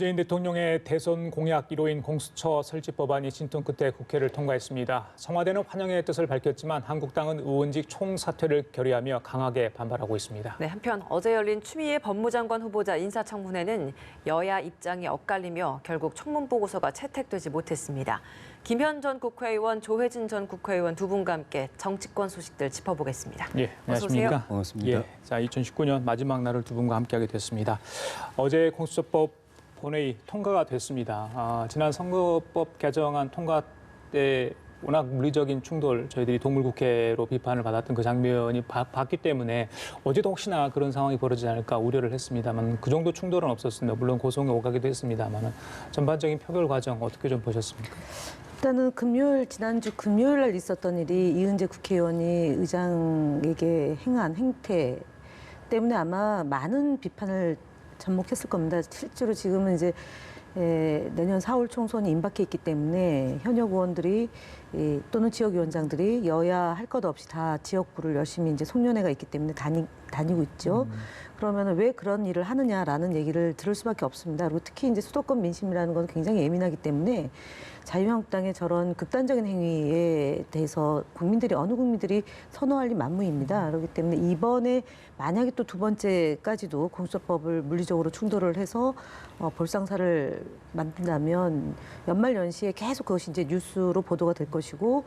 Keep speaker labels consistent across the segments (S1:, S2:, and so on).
S1: 문재인 대통령의 대선 공약 1호인 공수처 설치 법안이 진통 끝에 국회를 통과했습니다. 청와대는 환영의 뜻을 밝혔지만 한국당은 의원직 총사퇴를 결의하며 강하게 반발하고 있습니다.
S2: 네, 한편 어제 열린 추미애 법무장관 후보자 인사청문회는 여야 입장이 엇갈리며 결국 청문보고서가 채택되지 못했습니다. 김현 전 국회의원, 조혜진 전 국회의원 두 분과 함께 정치권 소식들 짚어보겠습니다.
S1: 예, 안녕하십니까?
S3: 반갑습니다.
S1: 예, 자, 2019년 마지막 날을 두 분과 함께하게 됐습니다. 어제 공수처법 본회의 통과가 됐습니다. 지난 선거법 개정안 통과 때 워낙 물리적인 충돌, 저희들이 동물국회로 비판을 받았던 그 장면이 봤기 때문에 어제도 혹시나 그런 상황이 벌어지지 않을까 우려를 했습니다만 그 정도 충돌은 없었습니다. 물론 고성에 오가기도 했습니다만 전반적인 표결 과정 어떻게 좀 보셨습니까?
S4: 일단은 지난주 금요일 날 있었던 일이 이은재 국회의원이 의장에게 행한 행태 때문에 아마 많은 비판을 접목했을 겁니다. 실제로 지금은 이제 내년 4월 총선이 임박해 있기 때문에 현역 의원들이 또는 지역위원장들이 여야 할 것 없이 다 지역구를 열심히 이제 송년회가 있기 때문에 다니고 있죠. 그러면 왜 그런 일을 하느냐라는 얘기를 들을 수밖에 없습니다. 그리고 특히 이제 수도권 민심이라는 건 굉장히 예민하기 때문에 자유한국당의 저런 극단적인 행위에 대해서 어느 국민들이 선호할 리 만무입니다. 그렇기 때문에 이번에 만약에 또 두 번째까지도 공수처법을 물리적으로 충돌을 해서 볼상사를 만든다면 연말 연시에 계속 그것이 이제 뉴스로 보도가 될 것이고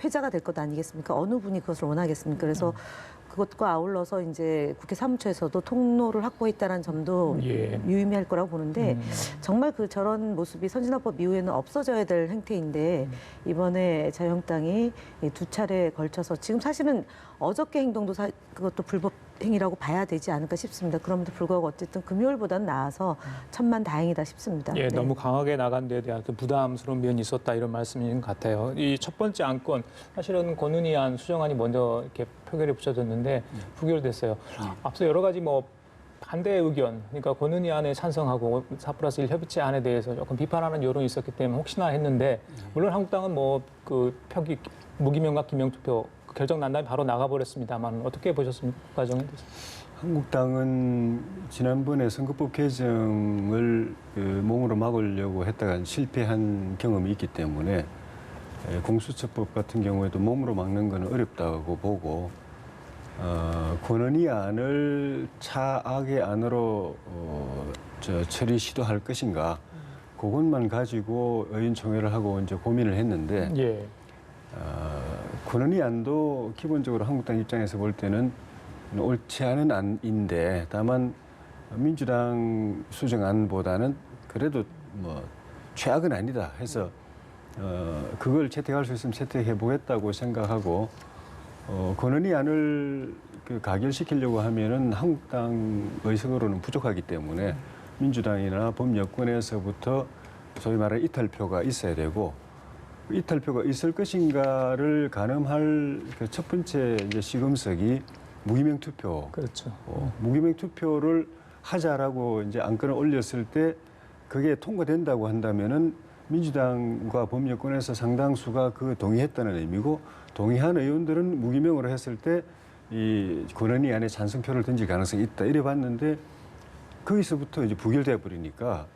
S4: 회자가 될 것 아니겠습니까? 어느 분이 그것을 원하겠습니까? 그래서 그것과 아울러서 이제 국회 사무처에서도 통로를 확보했다는 점도 유의미할 거라고 보는데 정말 저런 모습이 선진화법 이후에는 없어져야 될 행태인데 이번에 자유한국당이 두 차례에 걸쳐서 지금 사실은 어저께 행동도 그것도 불법 행위라고 봐야 되지 않을까 싶습니다. 그럼에도 불구하고 어쨌든 금요일보다는 나아서 천만 다행이다 싶습니다.
S1: 예,
S4: 네.
S1: 너무 강하게 나간 데에 대한 부담스러운 면이 있었다 이런 말씀인 것 같아요. 이 첫 번째 안건 사실은 권은희안 수정안이 먼저 이렇게 표결에 붙여졌는데 부결됐어요. 앞서 여러 가지 반대 의견, 그러니까 권은희안에 찬성하고 4+1 협의체 안에 대해서 조금 비판하는 여론이 있었기 때문에 혹시나 했는데 물론 한국당은 그 표기 무기명과 기명투표 결정 난 다음에 바로 나가버렸습니다만 어떻게 보셨습니까? 그 과정에 대해서?
S3: 한국당은 지난번에 선거법 개정을 몸으로 막으려고 했다가 실패한 경험이 있기 때문에 공수처법 같은 경우에도 몸으로 막는 건 어렵다고 보고 권은희 안을 차악의 안으로 처리 시도할 것인가 그것만 가지고 의원총회를 하고 이제 고민을 했는데
S1: 예.
S3: 권은희 안도 기본적으로 한국당 입장에서 볼 때는 옳지 않은 안인데 다만 민주당 수정안보다는 그래도 최악은 아니다 해서 그걸 채택할 수 있으면 채택해 보겠다고 생각하고 권은희 안을 가결시키려고 하면은 한국당 의석으로는 부족하기 때문에 민주당이나 범여권에서부터 소위 말하는 이탈표가 있어야 되고 이탈표가 있을 것인가를 가늠할 첫 번째 이제 시금석이 무기명 투표.
S1: 그렇죠.
S3: 무기명 투표를 하자라고 이제 안건을 올렸을 때 그게 통과된다고 한다면은 민주당과 범여권에서 상당수가 동의했다는 의미고 동의한 의원들은 무기명으로 했을 때 이 권은희 안에 찬성표를 던질 가능성이 있다 이래 봤는데 거기서부터 이제 부결돼 버리니까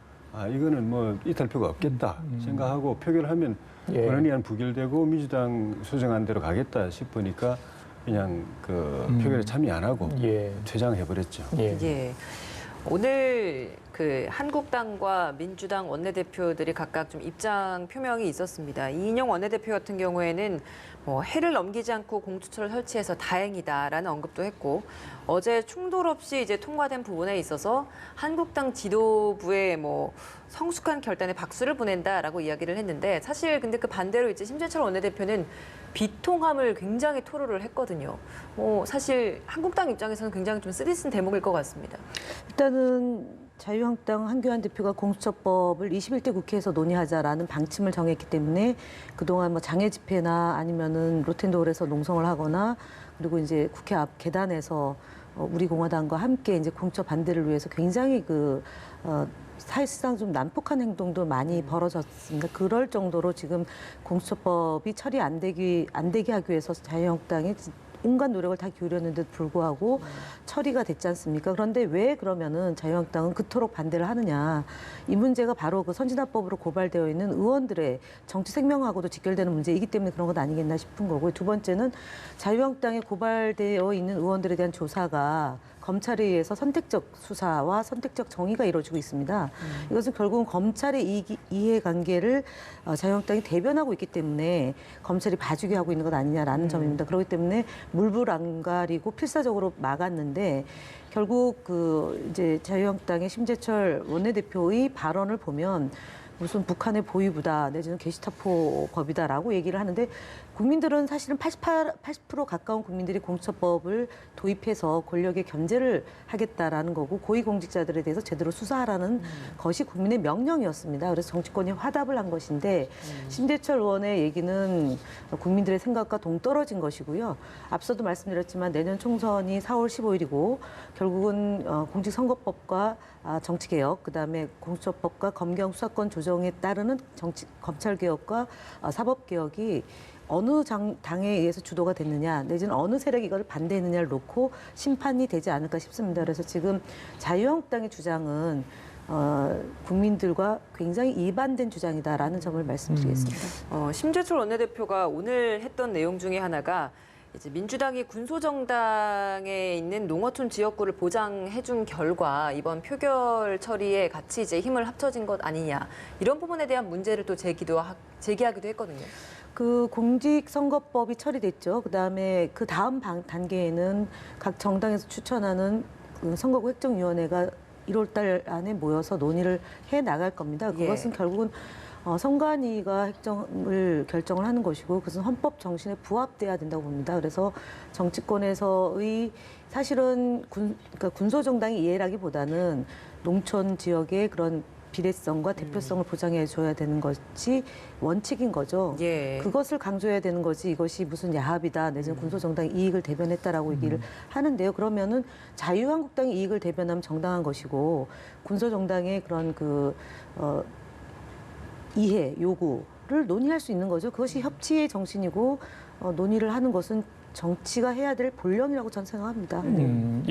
S3: 이거는 이탈표가 없겠다 생각하고 표결하면 권은희 안 부결되고 민주당 수정안대로 가겠다 싶으니까 그냥 표결에 참여 안 하고 퇴장해버렸죠.
S2: 예. 오늘 한국당과 민주당 원내대표들이 각각 좀 입장 표명이 있었습니다. 이인영 원내대표 같은 경우에는 해를 넘기지 않고 공수처를 설치해서 다행이다라는 언급도 했고 어제 충돌 없이 이제 통과된 부분에 있어서 한국당 지도부의 성숙한 결단에 박수를 보낸다라고 이야기를 했는데 사실 근데 그 반대로 이제 심재철 원내대표는 비통함을 굉장히 토로를 했거든요. 사실 한국당 입장에서는 굉장히 좀 쓰디쓴 대목일 것 같습니다.
S4: 일단은 자유한국당 한교안 대표가 공수처법을 21대 국회에서 논의하자라는 방침을 정했기 때문에 그동안 장애 집회나 아니면은 로텐도홀에서 농성을 하거나 그리고 이제 국회 앞 계단에서 우리 공화당과 함께 이제 공처 반대를 위해서 굉장히 사실상 좀 난폭한 행동도 많이 벌어졌습니다. 그럴 정도로 지금 공수처법이 처리 안 되게 하기 위해서 자유한국당이 온갖 노력을 다 기울였는데도 불구하고 처리가 됐지 않습니까? 그런데 왜 그러면은 자유한국당은 그토록 반대를 하느냐? 이 문제가 바로 그 선진화법으로 고발되어 있는 의원들의 정치 생명하고도 직결되는 문제이기 때문에 그런 것 아니겠나 싶은 거고요. 두 번째는 자유한국당에 고발되어 있는 의원들에 대한 조사가 검찰에 의해서 선택적 수사와 선택적 정의가 이루어지고 있습니다. 이것은 결국은 검찰의 이해관계를 자유한국당이 대변하고 있기 때문에 검찰이 봐주게 하고 있는 것 아니냐라는 점입니다. 그렇기 때문에 물불 안 가리고 필사적으로 막았는데 결국 그 이제 자유한국당의 심재철 원내대표의 발언을 보면 무슨 북한의 보위부다 내지는 게시타포 법이다라고 얘기를 하는데 국민들은 사실은 80% 가까운 국민들이 공수처법을 도입해서 권력의 견제를 하겠다라는 거고 고위공직자들에 대해서 제대로 수사하라는 것이 국민의 명령이었습니다. 그래서 정치권이 화답을 한 것인데 심재철 의원의 얘기는 국민들의 생각과 동떨어진 것이고요. 앞서도 말씀드렸지만 내년 총선이 4월 15일이고 결국은 공직선거법과 정치개혁, 그다음에 공수처법과 검경 수사권 조정에 따르는 검찰개혁과 사법개혁이 어느 당에 의해서 주도가 됐느냐 내지는 어느 세력이 이걸 반대했느냐를 놓고 심판이 되지 않을까 싶습니다. 그래서 지금 자유한국당의 주장은 국민들과 굉장히 이반된 주장이다라는 점을 말씀드리겠습니다.
S2: 심재철 원내대표가 오늘 했던 내용 중에 하나가 이제 민주당이 군소정당에 있는 농어촌 지역구를 보장해준 결과 이번 표결 처리에 같이 이제 힘을 합쳐진 것 아니냐 이런 부분에 대한 문제를 또 제기하기도 했거든요.
S4: 그 공직선거법이 처리됐죠. 그다음에 그 다음 단계에는 각 정당에서 추천하는 그 선거구 획정위원회가 1월 달 안에 모여서 논의를 해 나갈 겁니다. 그것은 결국은 선관위가 결정을 하는 것이고 그것은 헌법 정신에 부합돼야 된다고 봅니다. 그래서 정치권에서의 사실은 그러니까 군소정당의 이해라기보다는 농촌 지역의 그런 비례성과 대표성을 보장해줘야 되는 것이 원칙인 거죠. 그것을 강조해야 되는 거지 이것이 무슨 야합이다 내지는 군소정당의 이익을 대변했다라고 얘기를 하는데요. 그러면은 자유한국당의 이익을 대변하면 정당한 것이고 군소정당의 그런 이해, 요구를 논의할 수 있는 거죠. 그것이 협치의 정신이고 논의를 하는 것은 정치가 해야 될 본령이라고 저는 생각합니다.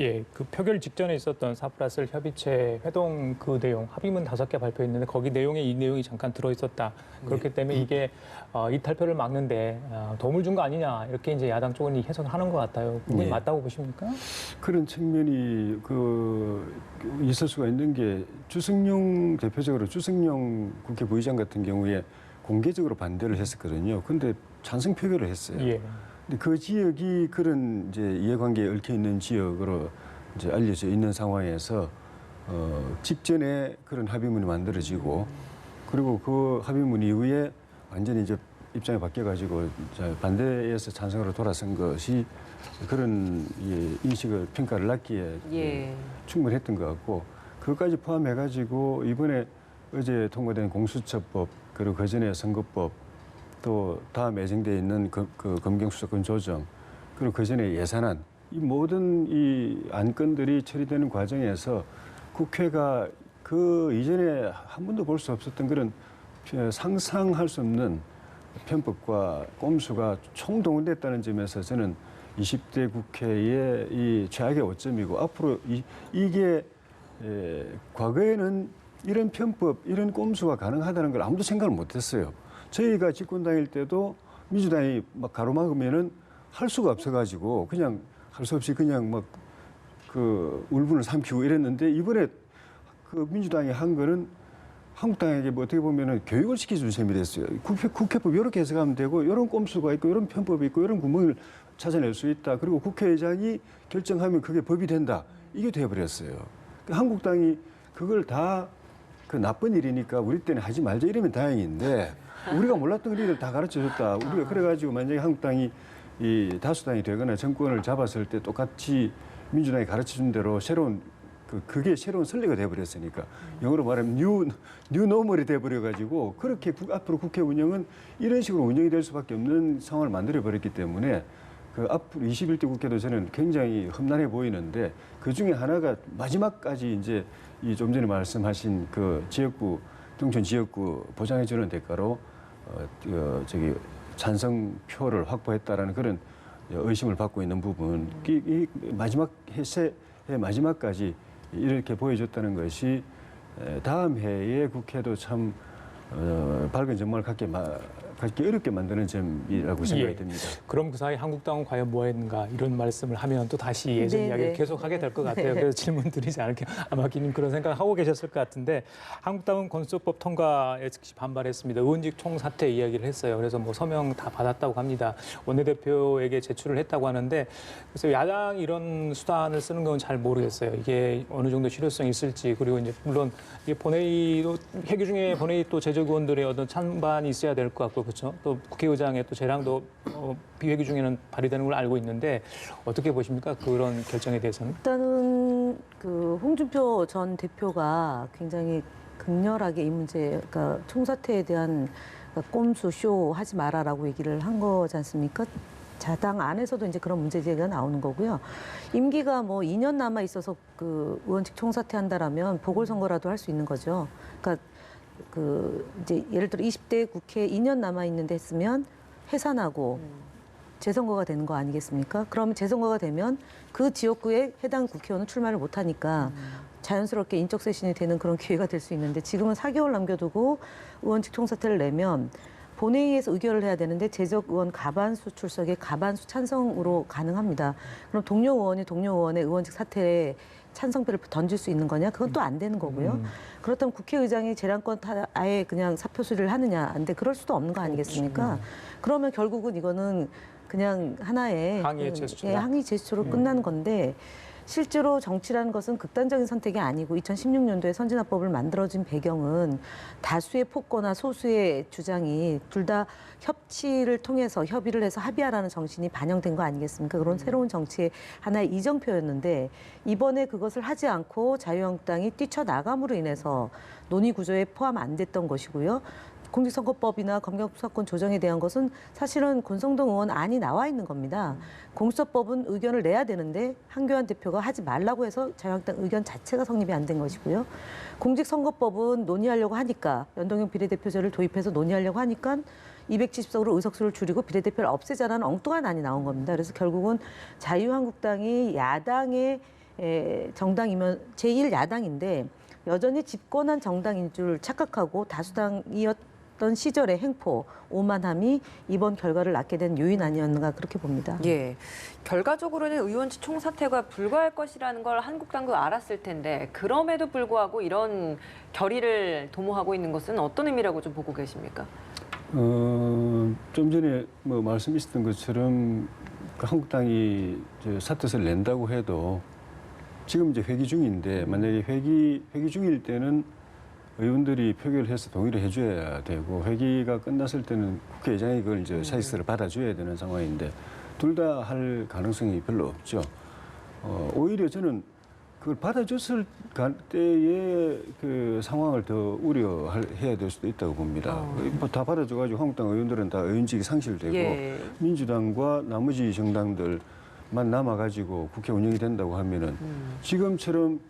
S1: 예, 그 표결 직전에 있었던 4+1 협의체 회동 그 내용 합의문 5개 발표했는데 거기 내용에 이 내용이 잠깐 들어있었다. 그렇기 때문에 이게 이탈표를 막는데 도움을 준 거 아니냐 이렇게 이제 야당 쪽은 해석을 하는 것 같아요. 그게 맞다고 보십니까?
S3: 그런 측면이 있을 수가 있는 게 대표적으로 주승용 국회 부의장 같은 경우에 공개적으로 반대를 했었거든요. 근데 찬성 표결을 했어요.
S1: 예.
S3: 근데 그 지역이 그런 이제 이해관계에 얽혀 있는 지역으로 이제 알려져 있는 상황에서 직전에 그런 합의문이 만들어지고 그리고 그 합의문 이후에 완전히 이제 입장이 바뀌어가지고 반대에서 찬성으로 돌아선 것이 그런 인식을 평가를 낳기에 충분했던 것 같고 그것까지 포함해가지고 이번에 어제 통과된 공수처법 그리고 그전에 선거법 또 다음 예정돼 있는 검경 수사권 조정 그리고 그전에 예산안 이 모든 이 안건들이 처리되는 과정에서 국회가 그 이전에 한 번도 볼 수 없었던 그런 상상할 수 없는 편법과 꼼수가 총동원됐다는 점에서 저는 20대 국회의 이 최악의 오점이고 앞으로 이게 과거에는 이런 편법, 이런 꼼수가 가능하다는 걸 아무도 생각을 못했어요. 저희가 집권 당일 때도 민주당이 막 가로막으면은 할 수가 없어가지고 그냥 할 수 없이 그냥 막 울분을 삼키고 이랬는데 이번에 그 민주당이 한 거는 한국당에게 뭐 어떻게 보면은 교육을 시켜준 셈이 됐어요. 국회법 이렇게 해석하면 되고 이런 꼼수가 있고 이런 편법이 있고 이런 구멍을 찾아낼 수 있다. 그리고 국회의장이 결정하면 그게 법이 된다. 이게 돼버렸어요. 한국당이 그걸 다 그 나쁜 일이니까 우리 때는 하지 말자 이러면 다행인데 우리가 몰랐던 일을 다 가르쳐줬다. 우리가 그래가지고 만약에 한국당이 이 다수당이 되거나 정권을 잡았을 때 똑같이 민주당이 가르쳐준 대로 새로운 그게 새로운 선례가 돼버렸으니까 영어로 말하면 뉴 노멀이 돼버려가지고 그렇게 앞으로 국회 운영은 이런 식으로 운영이 될 수밖에 없는 상황을 만들어버렸기 때문에 그 앞으로 21대 국회도 저는 굉장히 험난해 보이는데 그 중에 하나가 마지막까지 이제 이 좀 전에 말씀하신 그 지역구 농촌 지역구 보장해주는 대가로 찬성표를 확보했다라는 그런 의심을 받고 있는 부분, 이 마지막 해의 마지막까지 이렇게 보여줬다는 것이 다음 해에 국회도 참 밝은 전망을 갖기 어렵게 만드는 점이라고 생각이
S1: 예.
S3: 듭니다.
S1: 그럼 그 사이 한국당은 과연 뭐 했는가 이런 말씀을 하면 또 다시 예전
S4: 네,
S1: 이야기를
S4: 네.
S1: 계속하게 될 것 같아요. 그래서 질문 드리지 않을게요. 아마 기님 그런 생각하고 계셨을 것 같은데 한국당은 건수법 통과에 즉시 반발했습니다. 의원직 총사퇴 이야기를 했어요. 그래서 뭐 서명 다 받았다고 합니다. 원내대표에게 제출을 했다고 하는데 그래서 야당이 이런 수단을 쓰는 건 잘 모르겠어요. 이게 어느 정도 실효성이 있을지 그리고 이제 물론 이게 본회의도 회기 중에 본회의 또 제적 의원들의 어떤 찬반이 있어야 될 것 같고 그렇죠. 또 국회의장의 또 재량도 비회기 중에는 발의되는 걸 알고 있는데 어떻게 보십니까? 그런 결정에 대해서는?
S4: 일단은 그 홍준표 전 대표가 굉장히 극렬하게 이 문제, 그러니까 총사퇴에 대한 꼼수 쇼 하지 마라라고 얘기를 한 거지 않습니까? 자당 안에서도 이제 그런 문제 제기가 나오는 거고요. 임기가 뭐 2년 남아 있어서 그 의원직 총사퇴한다라면 보궐선거라도 할 수 있는 거죠. 그러니까 그 이제 예를 들어 20대 국회 2년 남아 있는데 했으면 해산하고 재선거가 되는 거 아니겠습니까? 그러면 재선거가 되면 그 지역구에 해당 국회의원은 출마를 못 하니까 자연스럽게 인적 쇄신이 되는 그런 기회가 될 수 있는데 지금은 4개월 남겨두고 의원직 총사퇴를 내면 본회의에서 의결을 해야 되는데 재적 의원 과반수 출석에 과반수 찬성으로 가능합니다. 그럼 동료 의원이 동료 의원의 의원직 사퇴에 찬성표를 던질 수 있는 거냐? 그건 또 안 되는 거고요. 그렇다면 국회의장이 재량권 아예 그냥 사표 수리를 하느냐? 안 돼. 그럴 수도 없는 거 아니겠습니까? 그러면 결국은 이거는 그냥 하나의
S1: 항의의 제스처다.
S4: 예, 항의 제스처로 끝나는 건데 실제로 정치라는 것은 극단적인 선택이 아니고 2016년도에 선진화법을 만들어진 배경은 다수의 폭거나 소수의 주장이 둘 다 협치를 통해서 협의를 해서 합의하라는 정신이 반영된 거 아니겠습니까? 그런 새로운 정치의 하나의 이정표였는데 이번에 그것을 하지 않고 자유한국당이 뛰쳐나감으로 인해서 논의 구조에 포함 안 됐던 것이고요. 공직선거법이나 검경수사권 조정에 대한 것은 사실은 권성동 의원 안이 나와 있는 겁니다. 공수처법은 의견을 내야 되는데 한교안 대표가 하지 말라고 해서 자유한국당 의견 자체가 성립이 안 된 것이고요. 공직선거법은 논의하려고 하니까 연동형 비례대표제를 도입해서 논의하려고 하니까 270석으로 의석수를 줄이고 비례대표를 없애자라는 엉뚱한 안이 나온 겁니다. 그래서 결국은 자유한국당이 야당의 정당이면 제1야당인데 여전히 집권한 정당인 줄 착각하고 다수당이었던 시절의 행포, 오만함이 이번 결과를 낳게 된 요인 아니었는가 그렇게 봅니다.
S2: 예, 결과적으로는 의원직 총사퇴가 불가할 것이라는 걸 한국당도 알았을 텐데 그럼에도 불구하고 이런 결의를 도모하고 있는 것은 어떤 의미라고 좀 보고 계십니까?
S3: 좀 전에 뭐 말씀하셨던 것처럼 그 한국당이 사퇴서를 낸다고 해도 지금 이제 회기 중인데 만약에 회기 중일 때는 의원들이 표결을 해서 동의를 해줘야 되고 회기가 끝났을 때는 국회의장이 그걸 이제 사직서를 받아줘야 되는 상황인데 둘 다 할 가능성이 별로 없죠. 오히려 저는 그걸 받아줬을 때의 그 상황을 더 우려해야 될 수도 있다고 봅니다. 뭐다 받아줘가지고 한국당 의원들은 다 의원직이 상실되고
S2: 예.
S3: 민주당과 나머지 정당들만 남아가지고 국회 운영이 된다고 하면은 지금처럼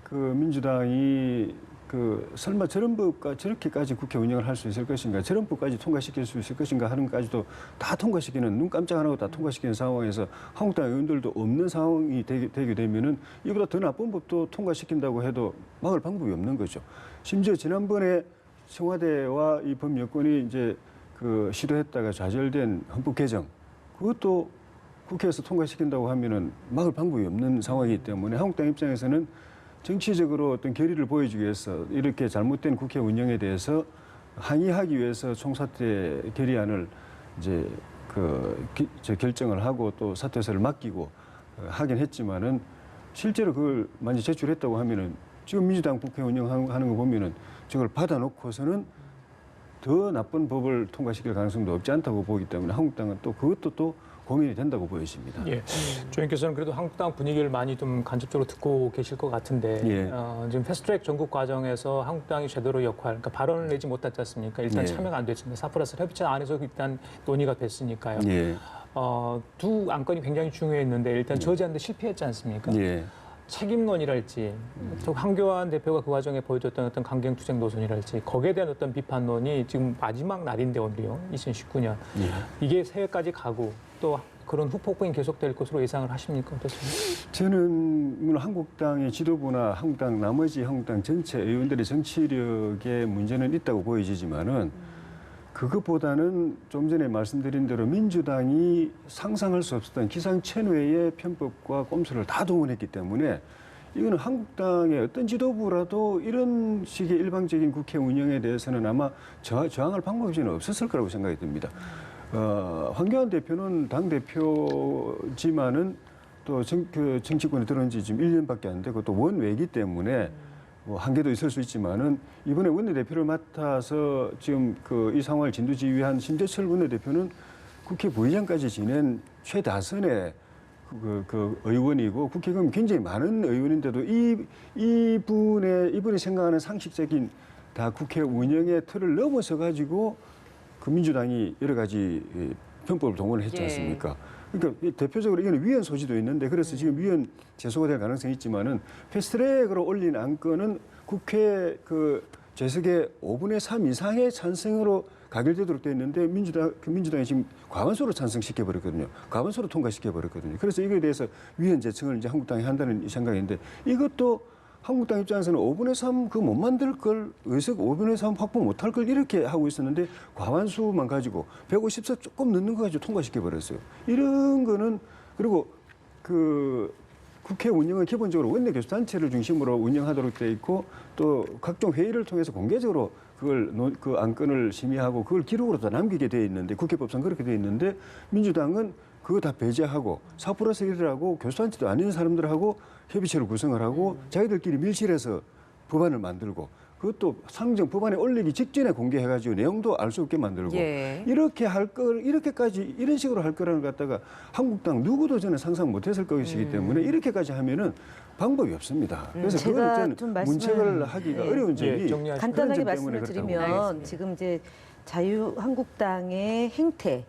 S3: 그 민주당이 그 설마 저런 법과 저렇게까지 국회 운영을 할 수 있을 것인가, 저런 법까지 통과시킬 수 있을 것인가 하는 것까지도 다 통과시키는, 눈 깜짝 안 하고 다 통과시키는 상황에서 한국당 의원들도 없는 상황이 되게 되면은 이보다 더 나쁜 법도 통과시킨다고 해도 막을 방법이 없는 거죠. 심지어 지난번에 청와대와 이 법 여권이 이제 그 시도했다가 좌절된 헌법 개정, 그것도 국회에서 통과시킨다고 하면은 막을 방법이 없는 상황이기 때문에 한국당 입장에서는 정치적으로 어떤 결의를 보여주기 위해서 이렇게 잘못된 국회 운영에 대해서 항의하기 위해서 총사퇴 결의안을 이제 결정을 하고 또 사퇴서를 맡기고 하긴 했지만은 실제로 그걸 만약 제출했다고 하면은 지금 민주당 국회 운영하는 거 보면은 저걸 받아놓고서는 더 나쁜 법을 통과시킬 가능성도 없지 않다고 보기 때문에 한국당은 또 그것도 또 고민이 된다고 보여집니다.
S1: 예. 조 의원께서는 그래도 한국당 분위기를 많이 좀 간접적으로 듣고 계실 것 같은데
S3: 예.
S1: 지금 패스트트랙 전국 과정에서 한국당이 제대로 그러니까 발언을 내지 못했지 않습니까? 일단
S3: 예.
S1: 참여가 안 됐습니다. 4+1 협의체 안에서 일단 논의가 됐으니까요.
S3: 예.
S1: 두 안건이 굉장히 중요했는데 일단 저지하는데 실패했지 않습니까?
S3: 예.
S1: 책임론이랄지, 또 한교안 대표가 그 과정에 보여줬던 어떤 강경투쟁 노선이랄지, 거기에 대한 어떤 비판론이 지금 마지막 날인데 오늘요, 2019년.
S3: 예.
S1: 이게 새해까지 가고 또 그런 후폭풍이 계속될 것으로 예상을 하십니까? 어떻습니까?
S3: 저는 물론 한국당의 지도부나 한국당 나머지 한국당 전체 의원들의 정치력에 문제는 있다고 보여지지만은 그것보다는 좀 전에 말씀드린 대로 민주당이 상상할 수 없었던 기상천외의 편법과 꼼수를 다 동원했기 때문에 이거는 한국당의 어떤 지도부라도 이런 식의 일방적인 국회 운영에 대해서는 아마 저항할 방법이 저는 없었을 거라고 생각이 듭니다. 황교안 대표는 당대표지만은 또 정치권에 들어온 지 지금 1년밖에 안 되고 또 원외이기 때문에 뭐 한계도 있을 수 있지만은 이번에 원내대표를 맡아서 지금 이 상황을 진두지휘한 심재철 원내대표는 국회 부의장까지 지낸 최다선의 그 의원이고 국회의원 굉장히 많은 의원인데도 이분이 생각하는 상식적인 다 국회 운영의 틀을 넘어서 가지고 그 민주당이 여러 가지 편법을 동원을 했지 않습니까? 그러니까 대표적으로 이거는 위헌 소지도 있는데 그래서 지금 위헌 제소가 될 가능성이 있지만은 패스트트랙으로 올린 안건은 국회 죄석의 5분의 3 이상의 찬성으로 가결되도록 돼 있는데 민주당이 지금 과반수로 찬성시켜 버렸거든요. 과반수로 통과시켜 버렸거든요. 그래서 이거에 대해서 위헌 제청을 이제 한국당이 한다는 생각인데 이것도 한국당 입장에서는 5분의 3 못 만들 걸 의석 5분의 3 확보 못할 걸 이렇게 하고 있었는데 과반수만 가지고 150석 조금 넣는 거 가지고 통과시켜 버렸어요. 이런 거는 그리고 국회 운영은 기본적으로 원내 교수단체를 중심으로 운영하도록 돼 있고 또 각종 회의를 통해서 공개적으로 그 안건을 심의하고 그걸 기록으로 다 남기게 돼 있는데 국회법상 그렇게 돼 있는데 민주당은 그거 다 배제하고 4+1이라고 교수단체도 아닌 사람들하고 협의체를 구성을 하고 자기들끼리 밀실해서 법안을 만들고 그것도 상정 법안에 올리기 직전에 공개해가지고 내용도 알 수 없게 만들고 이렇게 이렇게까지 이런 식으로 할 거라는 것 갖다가 한국당 누구도 저는 상상 못했을 것이기 때문에 이렇게까게 하면은 방법이 없습니다. 그래서 그거는 저는 문책을 하기가 어려운 점이
S4: 간단하게 말씀을 드리면 지금 이제 자유한국당의 행태,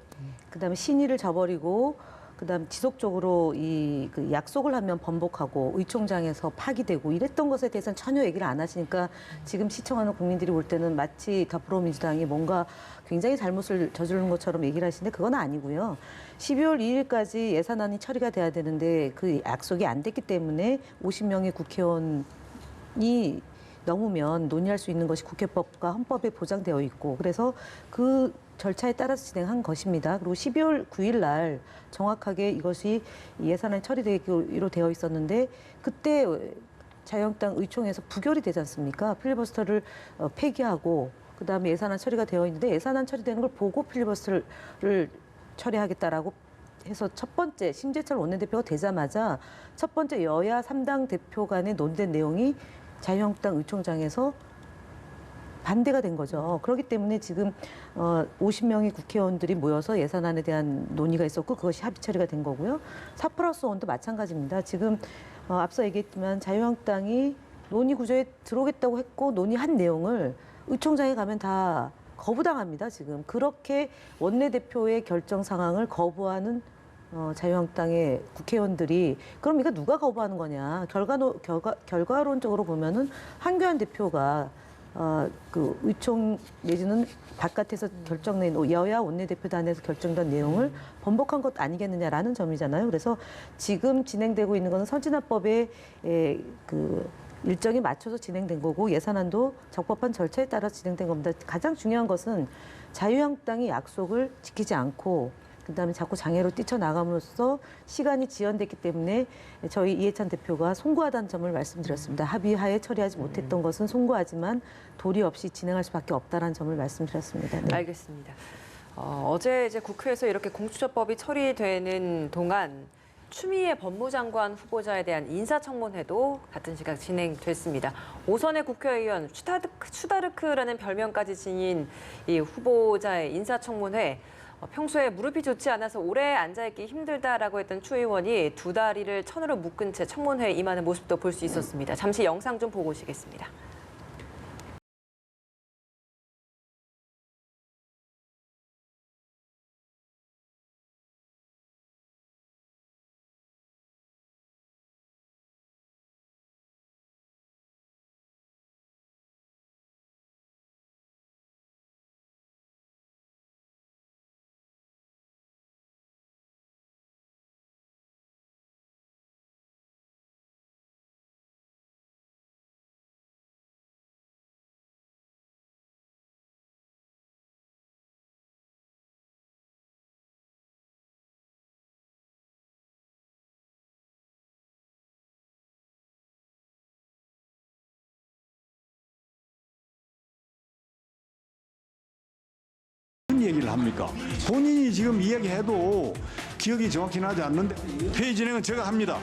S4: 그다음에 신의를 저버리고 그다음 지속적으로 그 약속을 하면 번복하고 의총장에서 파기되고 이랬던 것에 대해서는 전혀 얘기를 안 하시니까 지금 시청하는 국민들이 볼 때는 마치 더불어민주당이 뭔가 굉장히 잘못을 저지르는 것처럼 얘기를 하시는데 그건 아니고요. 12월 2일까지 예산안이 처리가 돼야 되는데 그 약속이 안 됐기 때문에 50명의 국회의원이 넘으면 논의할 수 있는 것이 국회법과 헌법에 보장되어 있고 그래서 그 절차에 따라서 진행한 것입니다. 그리고 12월 9일 날 정확하게 이것이 예산안 처리되기로 되어 있었는데 그때 자유한국당 의총에서 부결이 되지 않습니까? 필리버스터를 폐기하고 그다음에 예산안 처리가 되어 있는데 예산안 처리되는 걸 보고 필리버스터를 처리하겠다라고 해서 첫 번째 심재철 원내대표가 되자마자 첫 번째 여야 3당 대표 간에 논된 내용이 자유한국당 의총장에서 반대가 된 거죠. 그렇기 때문에 지금 50명의 국회의원들이 모여서 예산안에 대한 논의가 있었고 그것이 합의 처리가 된 거고요. 4+1도 마찬가지입니다. 지금 앞서 얘기했지만 자유한국당이 논의 구조에 들어오겠다고 했고 논의한 내용을 의총장에 가면 다 거부당합니다. 지금 그렇게 원내대표의 결정 상황을 거부하는 자유한국당의 국회의원들이 그럼 이거 누가 거부하는 거냐? 결과론적으로 보면은 한교안 대표가 그 의총 내지는 바깥에서 결정된 여야 원내대표단에서 결정된 내용을 번복한 것 아니겠느냐라는 점이잖아요. 그래서 지금 진행되고 있는 것은 선진화법의 그 일정에 맞춰서 진행된 거고 예산안도 적법한 절차에 따라 진행된 겁니다. 가장 중요한 것은 자유한국당이 약속을 지키지 않고 그다음에 자꾸 장애로 뛰쳐나감으로써 시간이 지연됐기 때문에 저희 이해찬 대표가 송구하다는 점을 말씀드렸습니다. 합의하에 처리하지 못했던 것은 송구하지만 도리 없이 진행할 수밖에 없다는 점을 말씀드렸습니다. 네.
S2: 알겠습니다. 어제 이제 국회에서 이렇게 공수처법이 처리되는 동안 추미애 법무장관 후보자에 대한 인사청문회도 같은 시각 진행됐습니다. 오선의 국회의원 추다르크라는 별명까지 지닌 이 후보자의 인사청문회 평소에 무릎이 좋지 않아서 오래 앉아있기 힘들다라고 했던 추 의원이 두 다리를 천으로 묶은 채 청문회에 임하는 모습도 볼 수 있었습니다. 잠시 영상 좀 보고 오시겠습니다.
S5: 이야기를 합니까? 본인이 지금 이야기해도 기억이 정확히 나지 않는데 회의 진행은 제가 합니다.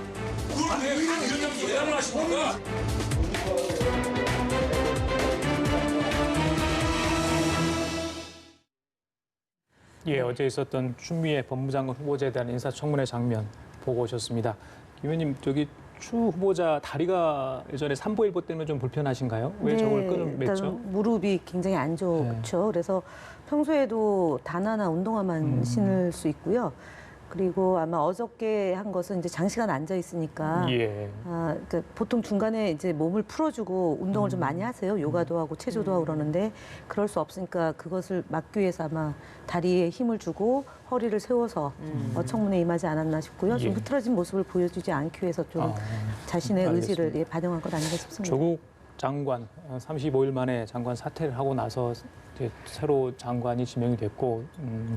S1: 예, 어제 있었던 추미애 법무장관 후보자에 대한 인사청문회 장면 보고 오셨습니다. 김 의원님, 저기 추 후보자 다리가 예전에 삼보일보 때문에 좀 불편하신가요? 왜 저걸 끈을 맸죠?
S4: 일단 무릎이 굉장히 안 좋죠. 그래서 평소에도 단화나 운동화만 신을 수 있고요. 그리고 아마 어저께 한 것은 이제 장시간 앉아 있으니까
S1: 예.
S4: 그러니까 보통 중간에 이제 몸을 풀어주고 운동을 좀 많이 하세요. 요가도 하고 체조도 하고 그러는데 그럴 수 없으니까 그것을 막기 위해서 아마 다리에 힘을 주고 허리를 세워서 청문회에 임하지 않았나 싶고요. 좀
S1: 예.
S4: 흐트러진 모습을 보여주지 않기 위해서 좀 자신의
S1: 알겠습니다.
S4: 의지를 반영한 것 아닌가 싶습니다.
S1: 조국 장관 35일 만에 장관 사퇴를 하고 나서 이제 새로 장관이 지명이 됐고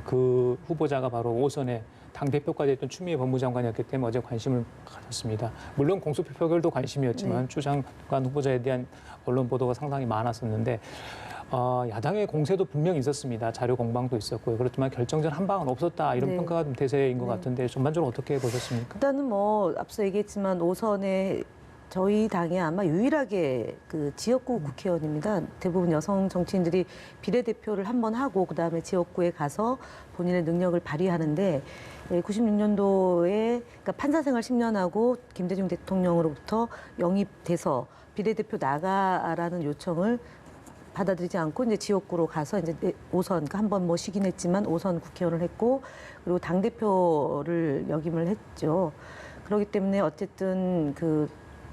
S1: 그 후보자가 바로 5선의 당대표까지 했던 추미애 법무장관이었기 때문에 어제 관심을 가졌습니다. 물론 공수표 표결도 관심이었지만 추 장관 후보자에 대한 언론 보도가 상당히 많았었는데 야당의 공세도 분명히 있었습니다. 자료 공방도 있었고요. 그렇지만 결정전 한 방은 없었다 이런
S4: 네.
S1: 평가가 좀 대세인 것 같은데 전반적으로 어떻게 보셨습니까?
S4: 일단은 뭐 앞서 얘기했지만 5선에 저희 당이 아마 유일하게 그 지역구 국회의원입니다. 대부분 여성 정치인들이 비례대표를 한 번 하고 그다음에 지역구에 가서 본인의 능력을 발휘하는데 96년도에 그러니까 판사 생활 10년 하고 김대중 대통령으로부터 영입돼서 비례대표 나가라는 요청을 받아들이지 않고 이제 지역구로 가서 이제 5선 그러니까 한 번 뭐 쉬긴 했지만 5선 국회의원을 했고 그리고 당 대표를 역임을 했죠. 그렇기 때문에 어쨌든 그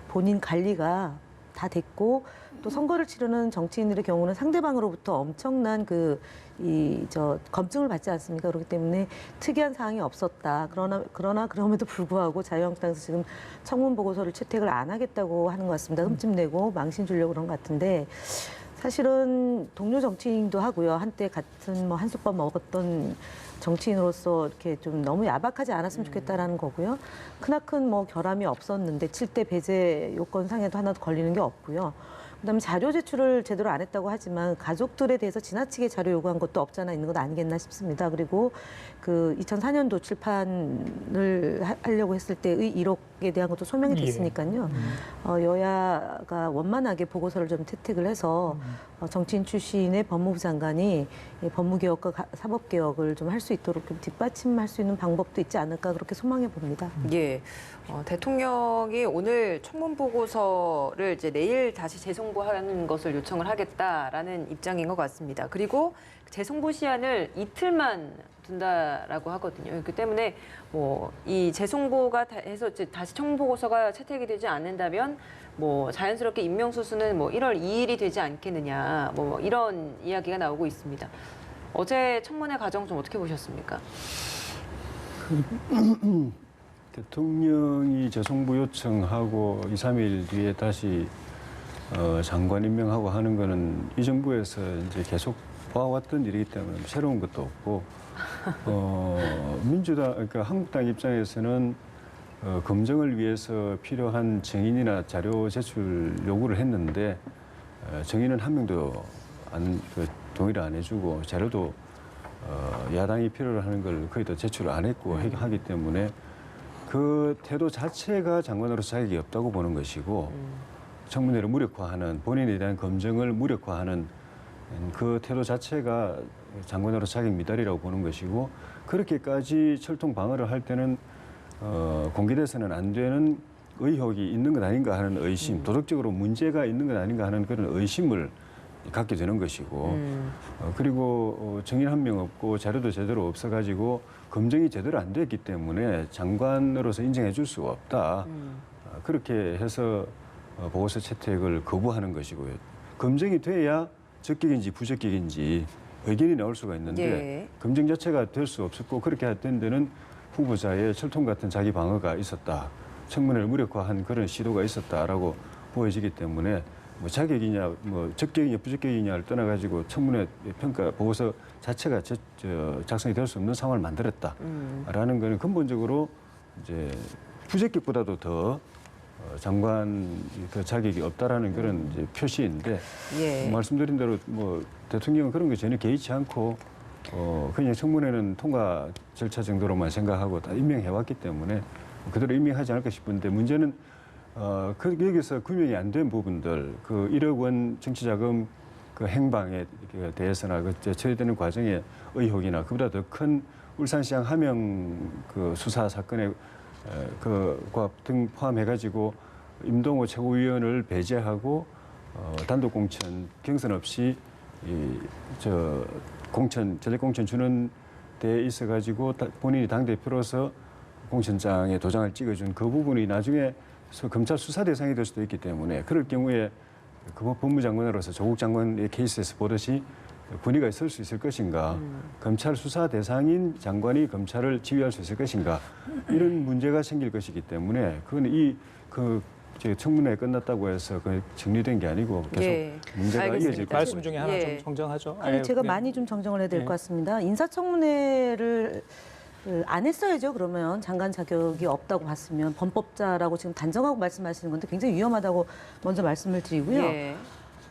S4: 본인 관리가 다 됐고 또 선거를 치르는 정치인들의 경우는 상대방으로부터 엄청난 검증을 받지 않습니까? 그렇기 때문에 특이한 사항이 없었다. 그러나 그럼에도 불구하고 자유한국당에서 지금 청문 보고서를 채택을 안 하겠다고 하는 것 같습니다. 흠집 내고 망신 주려고 그런 것 같은데 사실은 동료 정치인도 하고요. 한때 같은 뭐 한솥밥 먹었던 정치인으로서 이렇게 좀 너무 야박하지 않았으면 좋겠다라는 거고요. 크나큰 뭐 결함이 없었는데 7대 배제 요건 상에도 하나도 걸리는 게 없고요. 그다음에 자료 제출을 제대로 안 했다고 하지만 가족들에 대해서 지나치게 자료 요구한 것도 없잖아 있는 것 아니겠나 싶습니다. 그리고 그 2004년도 출판을 하려고 했을 때의 1억에 대한 것도 소명이 됐으니까요. 여야가 원만하게 보고서를 좀 채택을 해서 정치인 출신의 법무부 장관이 법무개혁과 사법개혁을 좀 할 수 있도록 좀 뒷받침할 수 있는 방법도 있지 않을까 그렇게 소망해 봅니다.
S2: 예. 대통령이 오늘 청문 보고서를 이제 내일 다시 재송부하는 것을 요청을 하겠다라는 입장인 것 같습니다. 그리고 재송부 시한을 이틀만 둔다라고 하거든요. 그렇기 때문에 뭐 이 재송부가 해서 이제 다시 청문 보고서가 채택이 되지 않는다면 뭐 자연스럽게 임명수수는 뭐 1월 2일이 되지 않겠느냐 뭐 이런 이야기가 나오고 있습니다. 어제 청문회 과정 좀 어떻게 보셨습니까?
S3: 대통령이 재송부 요청하고 2, 3일 뒤에 다시 장관 임명하고 하는 거는 이 정부에서 이제 계속 봐왔던 일이기 때문에 새로운 것도 없고 민주당 그러니까 한국당 입장에서는 검증을 위해서 필요한 증인이나 자료 제출 요구를 했는데 증인은 한 명도 동의를 안 해주고 자료도 야당이 필요로 하는 걸 거의 다 제출을 안 했고 하기 때문에 그 태도 자체가 장관으로서 자격이 없다고 보는 것이고 청문회를 무력화하는 본인에 대한 검증을 무력화하는 그 태도 자체가 장관으로서 자격 미달이라고 보는 것이고 그렇게까지 철통 방어를 할 때는 공개돼서는 안 되는 의혹이 있는 것 아닌가 하는 의심, 도덕적으로 문제가 있는 것 아닌가 하는 그런 의심을 갖게 되는 것이고 그리고 증인 한 명 없고 자료도 제대로 없어가지고 검증이 제대로 안 됐기 때문에 장관으로서 인정해 줄 수가 없다. 그렇게 해서 보고서 채택을 거부하는 것이고요. 검증이 돼야 적격인지 부적격인지 의견이 나올 수가 있는데
S2: 예.
S3: 검증 자체가 될 수 없었고 그렇게 된 데는 후보자의 철통 같은 자기 방어가 있었다. 청문회를 무력화한 그런 시도가 있었다라고 보여지기 때문에 뭐 자격이냐, 뭐 적격이냐, 부적격이냐를 떠나가지고 청문회 평가 보고서 자체가 작성이 될 수 없는 상황을 만들었다라는 것은 근본적으로 이제 부적격보다도 더 장관 그 자격이 없다라는 그런 이제 표시인데
S2: 예.
S3: 말씀드린 대로 뭐 대통령은 그런 게 전혀 개의치 않고 그냥 청문회는 통과 절차 정도로만 생각하고 다 임명해왔기 때문에 그대로 임명하지 않을까 싶은데 문제는 여기서 규명이 안 된 부분들, 그 1억 원 정치자금 그 행방에 대해서나 그 처리되는 과정의 의혹이나 그보다 더 큰 울산시장 하명 그 수사 사건에 그과 등 포함해가지고 임동호 최고위원을 배제하고 단독 공천 경선 없이 공천 전략 공천 주는 데에 있어가지고 본인이 당 대표로서 공천장에 도장을 찍어준 그 부분이 나중에 검찰 수사 대상이 될 수도 있기 때문에 그럴 경우에 그 법무장관으로서 조국 장관의 케이스에서 보듯이 권위가 있을 수 있을 것인가, 검찰 수사 대상인 장관이 검찰을 지휘할 수 있을 것인가 이런 문제가 생길 것이기 때문에 그건 청문회 끝났다고 해서 정리된 게 아니고 계속
S2: 예,
S3: 문제가
S2: 알겠습니다.
S3: 이어질
S1: 말씀
S3: 거죠.
S1: 중에 하나
S2: 예.
S1: 좀 정정하죠.
S4: 아니, 제가
S1: 네.
S4: 많이 좀 정정을 해야 될 것
S1: 네.
S4: 같습니다. 인사청문회를 안 했어야죠. 그러면 장관 자격이 없다고 봤으면 범법자라고 지금 단정하고 말씀하시는 건데 굉장히 위험하다고 먼저 말씀을 드리고요.
S2: 예.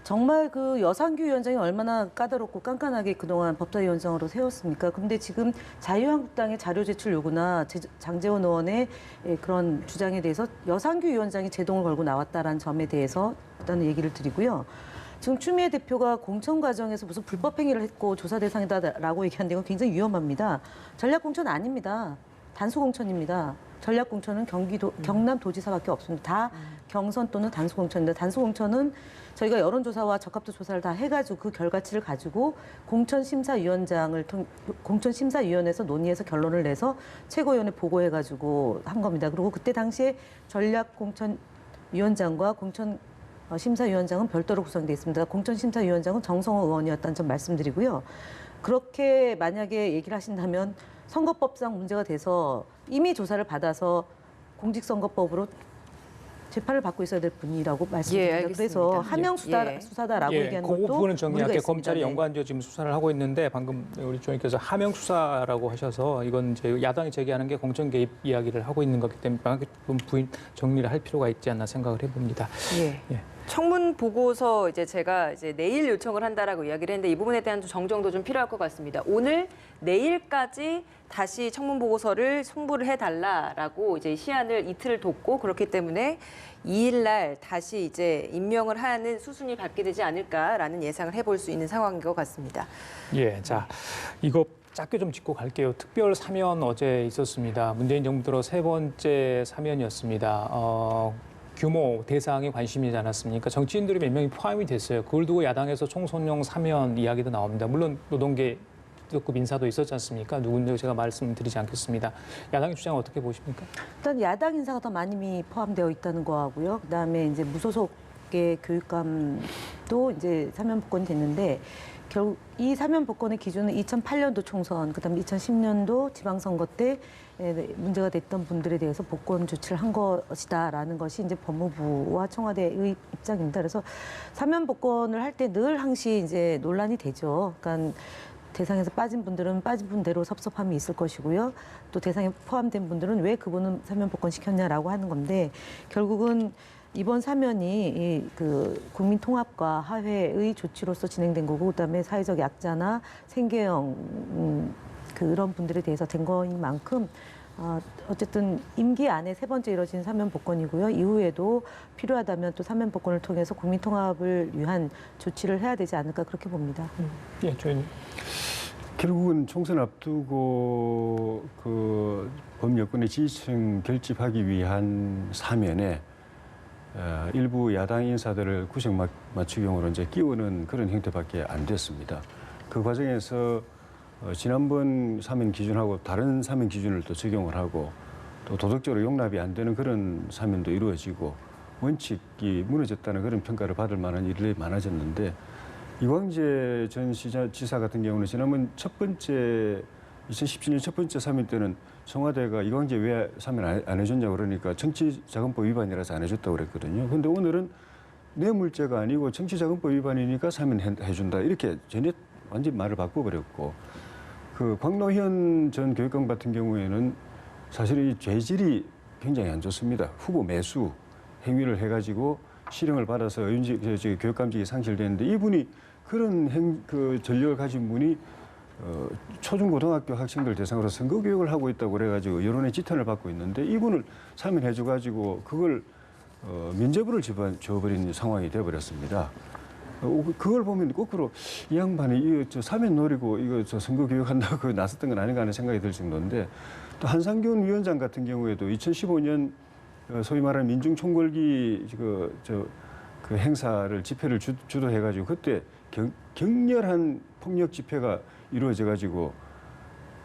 S4: 정말 그 여상규 위원장이 얼마나 까다롭고 깐깐하게 그동안 법사위원장으로 세웠습니까? 근데 지금 자유한국당의 자료 제출 요구나 장제원 의원의 그런 주장에 대해서 여상규 위원장이 제동을 걸고 나왔다라는 점에 대해서 일단은 얘기를 드리고요. 지금 추미애 대표가 공천 과정에서 무슨 불법 행위를 했고 조사 대상이다라고 얘기하는데 이건 굉장히 위험합니다. 전략 공천 아닙니다. 단수 공천입니다. 전략 공천은 경남 도지사밖에 없습니다. 다 경선 또는 단수 공천인데 단수 공천은 저희가 여론조사와 적합도 조사를 다 해가지고 그 결과치를 가지고 공천심사위원회에서 논의해서 결론을 내서 최고위원회 보고해가지고 한 겁니다. 그리고 그때 당시에 전략공천위원장과 공천심사위원장은 별도로 구성되어 있습니다. 공천심사위원장은 정성호 의원이었다는 점 말씀드리고요. 그렇게 만약에 얘기를 하신다면 선거법상 문제가 돼서 이미 조사를 받아서 공직선거법으로 재판을 받고 있어야 될 분이라고 말씀드립니다.
S2: 알겠습니다.
S4: 그래서 하명
S2: 예.
S4: 수사다라고
S1: 예,
S4: 얘기하는
S1: 그
S4: 것도
S1: 부분은 정리할게요.
S4: 무리가 있습니다.
S1: 검찰이
S4: 네.
S1: 연관되어 지금 수사를 하고 있는데 방금 우리 조님께서 하명 수사라고 하셔서 이건 이제 야당이 제기하는 게 공천 개입 이야기를 하고 있는 거기 때문에 좀 부인 정리를 할 필요가 있지 않나 생각을 해봅니다.
S2: 예.
S1: 예.
S2: 청문 보고서 제가 내일 요청을 한다라고 이야기를 했는데 이 부분에 대한 정정도 좀 필요할 것 같습니다. 오늘 내일까지 다시 청문 보고서를 송부를 해달라라고 시한을 이틀을 뒀고 그렇기 때문에 2일 날 다시 임명을 하는 수순이 밟게 되지 않을까라는 예상을 해볼 수 있는 상황인 것 같습니다.
S1: 예, 자 이거 짧게 좀 짚고 갈게요. 특별 사면 어제 있었습니다. 문재인 정부 들어 세 번째 사면이었습니다. 규모, 대상에 관심이지 않았습니까? 정치인들이 몇 명이 포함이 됐어요. 그걸 두고 야당에서 총선용 사면 이야기도 나옵니다. 물론 노동계 급 인사도 있었지 않습니까? 누군지 제가 말씀드리지 않겠습니다. 야당의 주장은 어떻게 보십니까?
S4: 일단 야당 인사가 더 많이 포함되어 있다는 거하고요. 그다음에 이제 무소속의 교육감도 이제 사면 복권이 됐는데 결국 이 사면 복권의 기준은 2008년도 총선, 그다음에 2010년도 지방선거 때 문제가 됐던 분들에 대해서 복권 조치를 한 것이다라는 것이 이제 법무부와 청와대의 입장입니다. 그래서 사면 복권을 할 때 늘 항시 이제 논란이 되죠. 그러니까 대상에서 빠진 분들은 빠진 분대로 섭섭함이 있을 것이고요. 또 대상에 포함된 분들은 왜 그분은 사면 복권 시켰냐라고 하는 건데 결국은 이번 사면이 그 국민 통합과 화해의 조치로서 진행된 거고 그다음에 사회적 약자나 생계형 그런 분들에 대해서 된 거인 만큼 어쨌든 임기 안에 세 번째 이뤄진 사면 복권이고요. 이후에도 필요하다면 또 사면 복권을 통해서 국민 통합을 위한 조치를 해야 되지 않을까 그렇게 봅니다.
S1: 예, 조님.
S3: 결국은 총선 앞두고 그 범여권의 지지층 결집하기 위한 사면에 일부 야당 인사들을 구색 맞추기용으로 이제 끼우는 그런 형태밖에 안 됐습니다. 그 과정에서 지난번 사면 기준하고 다른 사면 기준을 또 적용을 하고 또 도덕적으로 용납이 안 되는 그런 사면도 이루어지고 원칙이 무너졌다는 그런 평가를 받을 만한 일이 많아졌는데 이광재 전 지사 같은 경우는 지난번 2017년 첫 번째 사면 때는 청와대가 이광재 왜 사면 안 해줬냐고 그러니까 정치자금법 위반이라서 안 해줬다고 그랬거든요. 그런데 오늘은 뇌물죄가 아니고 정치자금법 위반이니까 사면해준다. 이렇게 전혀 완전히 말을 바꿔버렸고 그 광노현 전 교육감 같은 경우에는 사실 이 죄질이 굉장히 안 좋습니다. 후보 매수 행위를 해가지고 실형을 받아서 교육감직이 상실되는데 이분이 그런 전력을 가진 분이 초중고등학교 학생들 대상으로 선거 교육을 하고 있다고 그래가지고 여론의 지탄을 받고 있는데 이분을 사면해줘가지고 그걸 면죄부를 줘버린 상황이 돼버렸습니다. 그걸 보면 거꾸로 이 양반이 이거 저 사면 노리고 이거 저 선거 교육한다고 나섰던 건 아닌가 하는 생각이 들 정도인데 또 한상균 위원장 같은 경우에도 2015년 소위 말하는 민중총궐기 그 행사를 집회를 주도해가지고 그때 격렬한 폭력 집회가 이루어져가지고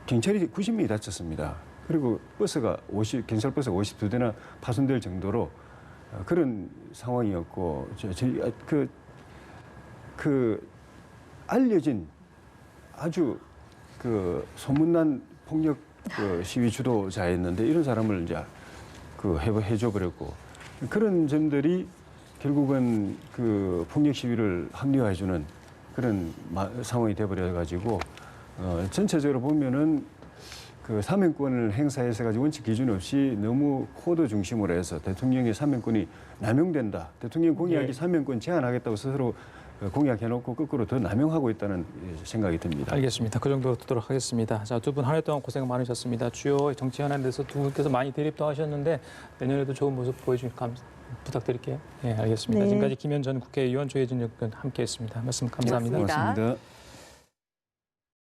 S3: 경찰이 90명이 다쳤습니다. 그리고 경찰 버스가 52대나 파손될 정도로 그런 상황이었고 알려진 아주 소문난 폭력 시위 주도자였는데 이런 사람을 이제 해줘 버렸고 그런 점들이 결국은 그 폭력 시위를 합리화해주는 그런 상황이 돼버려 가지고 전체적으로 보면은 그 사면권을 행사해서 가지고 원칙 기준 없이 너무 코드 중심으로 해서 대통령의 사면권이 남용된다. 대통령 공약이
S1: 네.
S3: 사면권 제한하겠다고 스스로 공약해놓고 거꾸로 더 남용하고 있다는 생각이 듭니다.
S1: 알겠습니다. 그 정도로 듣도록 하겠습니다. 자, 두 분 한 해 동안 고생 많으셨습니다. 주요 정치 현안에 대해서 두 분께서 많이 대립도 하셨는데 내년에도 좋은 모습 보여주실 부탁드릴게요. 네, 알겠습니다.
S4: 네.
S1: 지금까지 김현 전 국회의원, 조혜진 의원 함께했습니다. 말씀 감사합니다.
S2: 고맙습니다.
S3: 고맙습니다.